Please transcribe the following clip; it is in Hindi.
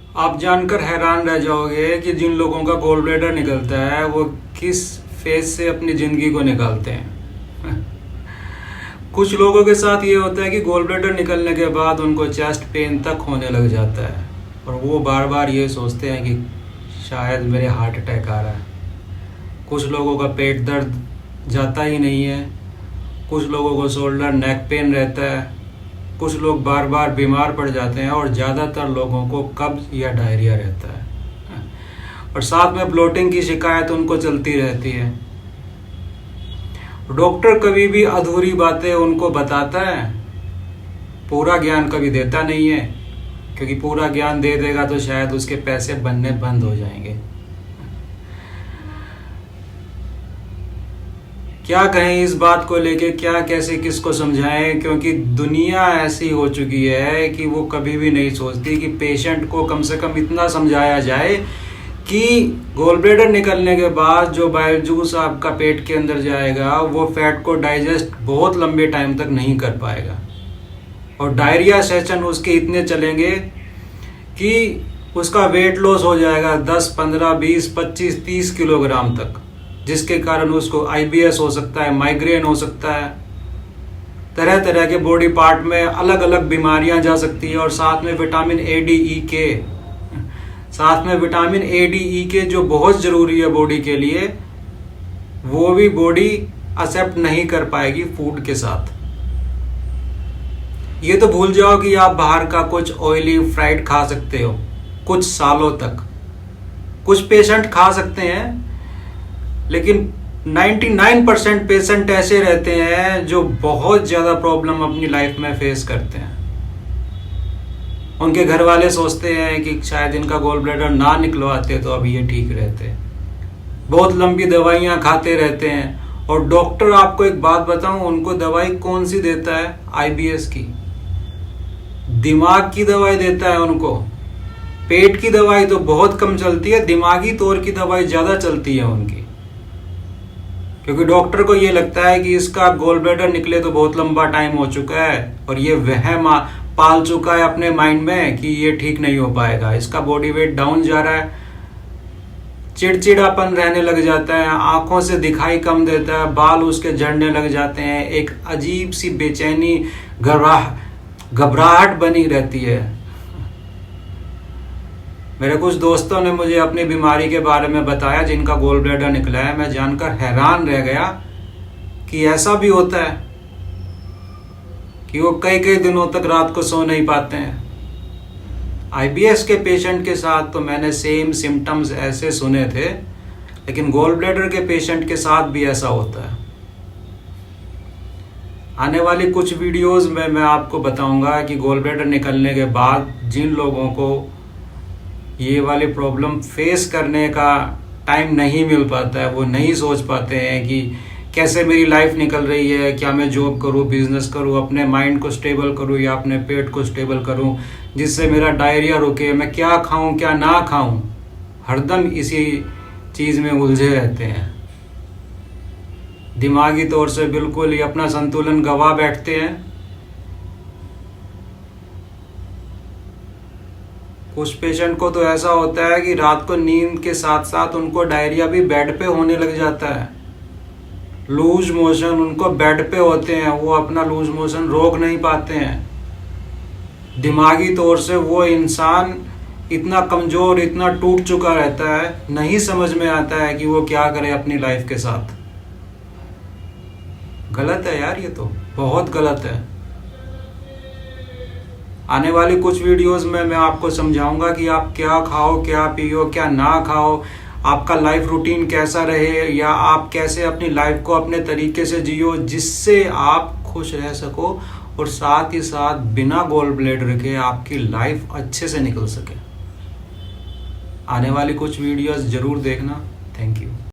आप जानकर हैरान रह जाओगे कि जिन लोगों का गोल ब्लैडर निकलता है वो किस फेज से अपनी ज़िंदगी को निकालते हैं। कुछ लोगों के साथ ये होता है कि गोल ब्लैडर निकलने के बाद उनको चेस्ट पेन तक होने लग जाता है और वो बार बार ये सोचते हैं कि शायद मेरे हार्ट अटैक आ रहा है। कुछ लोगों का पेट दर्द जाता ही नहीं है, कुछ लोगों को शोल्डर नेक पेन रहता है, कुछ लोग बार बार बीमार पड़ जाते हैं और ज़्यादातर लोगों को कब्ज या डायरिया रहता है और साथ में ब्लोटिंग की शिकायत उनको चलती रहती है। डॉक्टर कभी भी अधूरी बातें उनको बताता है, पूरा ज्ञान कभी देता नहीं है, क्योंकि पूरा ज्ञान दे देगा तो शायद उसके पैसे बनने बंद हो जाएंगे। क्या कहें इस बात को लेके, क्या कैसे किसको समझाएं, क्योंकि दुनिया ऐसी हो चुकी है कि वो कभी भी नहीं सोचती कि पेशेंट को कम से कम इतना समझाया जाए कि गोल ब्लैडर निकलने के बाद जो बाइल जूस आपका पेट के अंदर जाएगा वो फैट को डाइजेस्ट बहुत लंबे टाइम तक नहीं कर पाएगा और डायरिया सेशन उसके इतने चलेंगे कि उसका वेट लॉस हो जाएगा 10, 15, 20, 25, 30 किलोग्राम तक, जिसके कारण उसको IBS हो सकता है, माइग्रेन हो सकता है, तरह तरह के बॉडी पार्ट में अलग अलग बीमारियां जा सकती है और साथ में vitamin A, D, E, K, साथ में vitamin A, D, E, K जो बहुत ज़रूरी है बॉडी के लिए, वो भी बॉडी एक्सेप्ट नहीं कर पाएगी फूड के साथ। ये तो भूल जाओ कि आप बाहर का कुछ ऑयली फ्राइड खा सकते हो कुछ सालों तक, कुछ पेशेंट खा सकते हैं, लेकिन 99% पेशेंट ऐसे रहते हैं जो बहुत ज़्यादा प्रॉब्लम अपनी लाइफ में फेस करते हैं। उनके घर वाले सोचते हैं कि शायद इनका गोल ब्लैडर ना निकलवाते तो अभी ये ठीक रहते, बहुत लंबी दवाइयाँ खाते रहते हैं और डॉक्टर, आपको एक बात बताऊं, उनको दवाई कौन सी देता है? IBS की, दिमाग की दवाई देता है उनको। पेट की दवाई तो बहुत कम चलती है, दिमागी तौर की दवाई ज़्यादा चलती है उनकी, क्योंकि डॉक्टर को ये लगता है कि इसका गोल ब्लैडर निकले तो बहुत लंबा टाइम हो चुका है और ये वहम पाल चुका है अपने माइंड में कि ये ठीक नहीं हो पाएगा, इसका बॉडी वेट डाउन जा रहा है, चिड़चिड़ापन रहने लग जाता है, आंखों से दिखाई कम देता है, बाल उसके झड़ने लग जाते हैं, एक अजीब सी बेचैनी घबराहट बनी रहती है। मेरे कुछ दोस्तों ने मुझे अपनी बीमारी के बारे में बताया जिनका गोल ब्लैडर निकला है। मैं जानकर हैरान रह गया कि ऐसा भी होता है कि वो कई कई दिनों तक रात को सो नहीं पाते हैं। IBS के पेशेंट के साथ तो मैंने सेम सिम्टम्स ऐसे सुने थे, लेकिन गोल ब्लैडर के पेशेंट के साथ भी ऐसा होता है। आने वाली कुछ वीडियोस में मैं आपको बताऊंगा कि गोल ब्लैडर निकलने के बाद जिन लोगों को ये वाली प्रॉब्लम फेस करने का टाइम नहीं मिल पाता है, वो नहीं सोच पाते हैं कि कैसे मेरी लाइफ निकल रही है, क्या मैं जॉब करूं, बिजनेस करूं, अपने माइंड को स्टेबल करूं या अपने पेट को स्टेबल करूं जिससे मेरा डायरिया रुके, मैं क्या खाऊं क्या ना खाऊं, हरदम इसी चीज़ में उलझे रहते हैं। दिमागी तौर से बिल्कुल ही अपना संतुलन गंवा बैठते हैं। कुछ पेशेंट को तो ऐसा होता है कि रात को नींद के साथ साथ उनको डायरिया भी बेड पे होने लग जाता है, लूज मोशन उनको बेड पे होते हैं, वो अपना लूज मोशन रोक नहीं पाते हैं। दिमागी तौर से वो इंसान इतना कमज़ोर, इतना टूट चुका रहता है, नहीं समझ में आता है कि वो क्या करे अपनी लाइफ के साथ। गलत है यार, ये तो बहुत गलत है। आने वाली कुछ वीडियोस में मैं आपको समझाऊंगा कि आप क्या खाओ, क्या पियो, क्या ना खाओ, आपका लाइफ रूटीन कैसा रहे, या आप कैसे अपनी लाइफ को अपने तरीके से जियो जिससे आप खुश रह सको और साथ ही साथ बिना गोल ब्लैडर के आपकी लाइफ अच्छे से निकल सके। आने वाली कुछ वीडियोस ज़रूर देखना। Thank you.